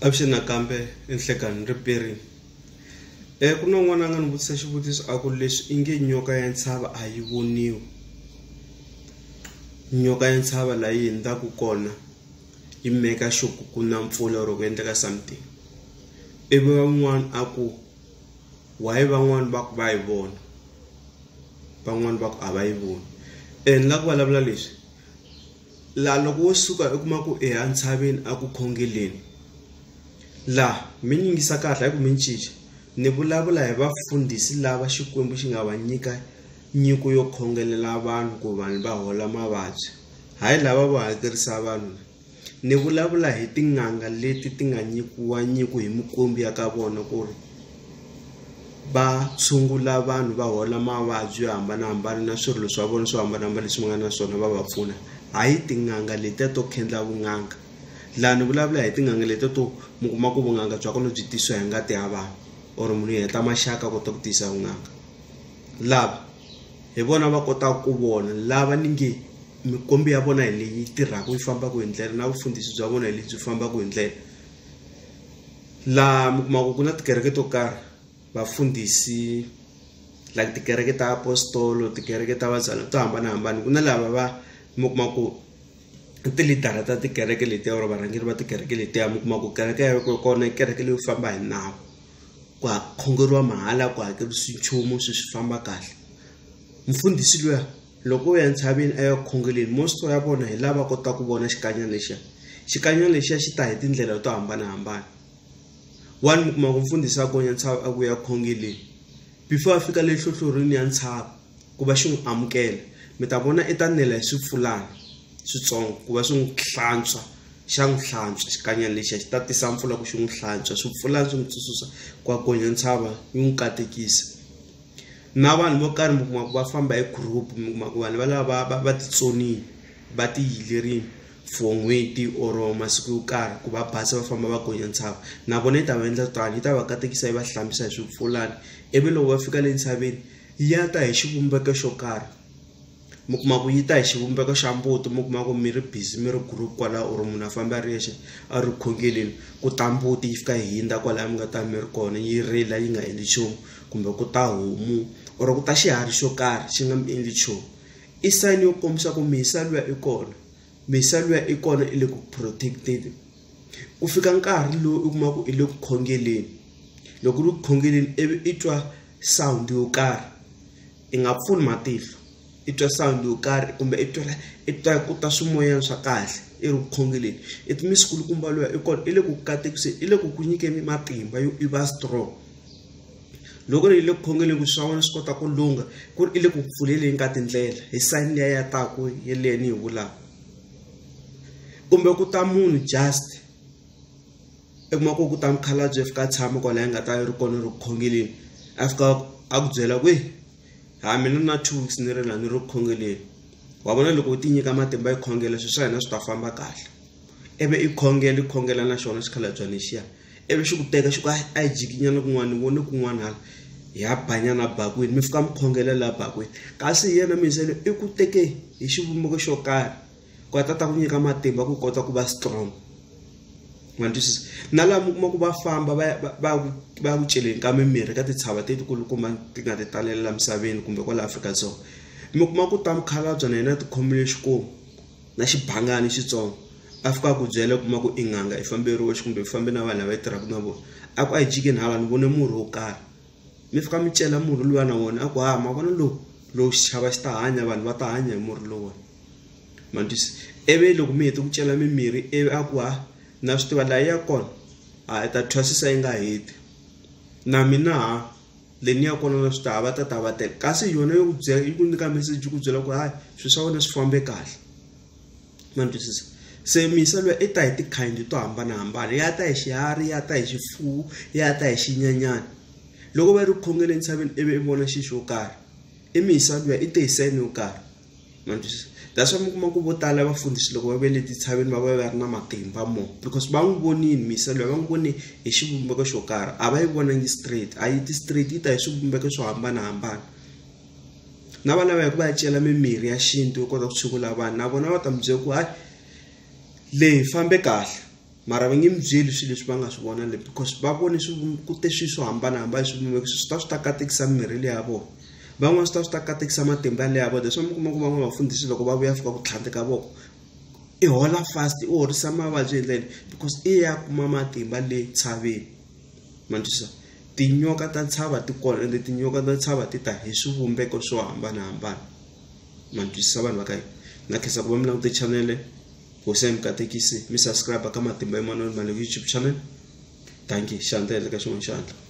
Avuxeni nakambe enhlekani ripiri. Ku na n'wana a nga ni vutisa xivutiso a ku leswi i nge nyoka ya ntshava a yi voniwi. Nyoka ya ntshava la yi hundzaka kona yi meka sure ku na mpfula or ku endleka something. Ivi van'wana a ku why van'wana va ku va yi vona, van'wana va ku a va yi voni. Ni la ku vulavula leswi la loko wo suka u kuma ku entshaveni a ku khongeleni la mi yingisa kahle ku mi cinca ni vulavula hi vafundhisi lava Xikwembu xi nga va nyika nyiko yo khongelela vanhu ku vanhu va hola mavabyi, hayi lava va hakerisa vanhu. Ni vulavula hi tin'anga leti ti nga nyikiwa nyiko hi Mikwembu ya ka vona ku ri va tshungula vanhu va hola mavabyi yo hambanahambana na swirilo swa vona swo hambanahambana leswi nga na swona va va pfuna, hayi tin'anga letiya to khendla vun'anga. Laha ni vulavula hi tin'anga letiya to mi kuma ku vun'anga bya kona byi tisiwa hi ngati ya vanhu or munhu heta maxaka kota ku tisa vun'anga. Lava hi vona va kotaka ku vona, lava ni nge mikombi ya vona hi leyi tirhaka yi fambaka hi ndlela na vufundhisi bya vona hi lebyi fambaka hi ndlela. Laha mi kuma ku na tikereke to karhi vafundhisi like tikereke ta apostolo, tikereke ta vazalwa to hambanahambana. Ku na lava va mi kuma ku tilidara ta tikereke letiya or varhangeri va tikereke letiya mi kuma ku kereke ya kona kereke leyi famba hi nawu, ku khongeriwa mahala, ku hakerisiwi nchumu, swi famba kahle. Mfundhisi luya loko u ya entshaveni a ya khongeleni most ya vona hi lava kota ku vona xikanyana lexiya. Xikanyana lexiya xi ta hi tindlela to hambanahambana. One mi kuma ku mfundhisi a gonya ntshava a ku ya khongeleni before a fika le nhlohlorini ya ntshava ku va xi n'wi amukela mi ta vona i ta nela hi swipfulana switsongo ku va swi n'wi hlantswa, xa n'wi hlantswa xikanyana lexiya xi ta tisa mpfula ku xi n'wi hlantswa swipfulana swi n'wi tsutsusa ku a gonya ntshava yi n'wi katekisa. Na vanhu vo karhi mi kuma ku va famba hi group, mi kuma ku vanhu valava va titsonile va ti yilerile for n'hweti or masiku yo karhi ku va basa va famba va gonya ntshava, na vona yi ta va endla tani yi ta va katekisa yi va hlambisa hi swipfulana. Ivi loko va fika le ntshaveni ya ta hi xivumbeko xo karhi, mi kuma ku yi ta hi xivumbeko xa mbuti. Mi kuma ku mi ri busy mi ri group kwalaho or munhu a famba a ri yexe a ri khongeleni ku ta mbuti yi fika hi hindza kwalaho mi nga ta mi ri kona yi rila yi nga endli nchumu, kumbe ku ta homu or ku ta xiharhi xo karhi xi nga mi endli nchumu. I sign yo kombisa ku mhisa luya i kona, mhisa luya i kona i le ku protected. Ku fika nkarhi lowu u kuma ku i le ku khongeleni, loko ri ku khongeleni ivi i twa sound yo karhi i nga pfuni matihlo, i twa sound yo karhi kumbe i twa ku ta swimoyana swa kahle i ri ku khongeleni. It means kulukumba luya i kona i le ku katekiseni, i le ku nyikeni matimba yo i va strong. Loko ri le ku khongeleni ku swa wena swi kota ku lunga ku ri i le ku pfuleleni ka tindlela hi sign leyi ya taku yeleyo ni hi vulaka. Kumbe ku ta munhu just i kuma ku ta mukhalabye fika tshama kwalaho nga ta ri kona ri ku khongeleni a fika a ku byela ku mina na 2 weeks ni ri la ni ri ku khongeleni. Wa vona loko u ti nyika matimba yi khongela swilo swa hina swi ta famba kahle. Ivi i khongela na xona xikhalabye lexiya ivi xi ku teka xi ku a yi jikinyana kun'wana ni vone kun'wana hala ya banyana bakwini mi fika mi khongela laha bakwini. Kasi yena misele i ku teke hi xivumbeko xo karhi ku ta ku nyika matimba ku kota ku va strong. Na laha mi kuma ku va famba va ku celeni ka mimirhi ka titshava letikulukumba ti nga ti talela misaveni kumbe kwala Afrika-Dzonga. Mi kuma ku ta mukhalabye na yena ti khomile xikomu na xibangani xitsongo a fika ku byela kuma ku i n'anga i famberiwe kumbe i fambe na vanhu lava yi tirhaka na vona. A ku a hi jikeni hala ni vone murhi wo karhi, mi fika mi cela murhi luwa na wona a ku ma vona lowu xichava xi ta hanya, vanhu va ta hanya hi murhi lowona. Ivi loko mi hete ku cela mimirhi ivi a ku na swi tiva laha ya kona i ta thwasisa yi nga heti na mina leni ya kona na swi ta va ta va tele. Kasi yona yo ku byela yi ku nyika message ku byela ku swilo swa wena swi fambe kahle. Se mhisa luya i ta hi tikhind to hambanahambana, ya ta hi xiharhi, ya ta hi xifuwo, ya ta hi xinyanyani. Loko va ri ku khongeleni ntshaveni ivi i vona xi xo karhi i mhisa luya i te hi sign yo karhi. That's why mi kuma ku vo tala vafundhisi loko va vele titshaveni va ri na matimba more because va n'wi vonini mhisa luya, va n'wi voni hi xivumbeko xo karhi, a va yi vonangi straight, a yi ti straight yi ta hi swivumbeko swo hambanahambana. Na vana va ya cela mimirhi ya xintu yo kota ku tshungula vanhu na vona va ta mi byela ku leyi fambe kahle mara va nge mi byeli swilo leswi va nga swi vona le because va vone ku te swilo swo hambanahambana swivumbeko swi ta swi ta katekisa mirhi leyi ya vona van'wana swi ta swi ta katekisa matimba leyi ya vona leswi mi kuma ku van'wana vafundhisi loko va vuya fika ku tlhandle ka voko i hola fast i horisa mavabyi endleni because i ya kuma matimba le tshaveni manjisa tinyoka ta tshava ti kona ende tinyoka ta tshava ti ta hi swivumbeko swo hambanahambana manjisa vanhu va ka na khensa ku va mi langute channel Hosi Mkatekisi mi subscribe ka Matimba Emmanuel Maleko YouTube channel. Thank you. Xandla ka xin'wana xandla.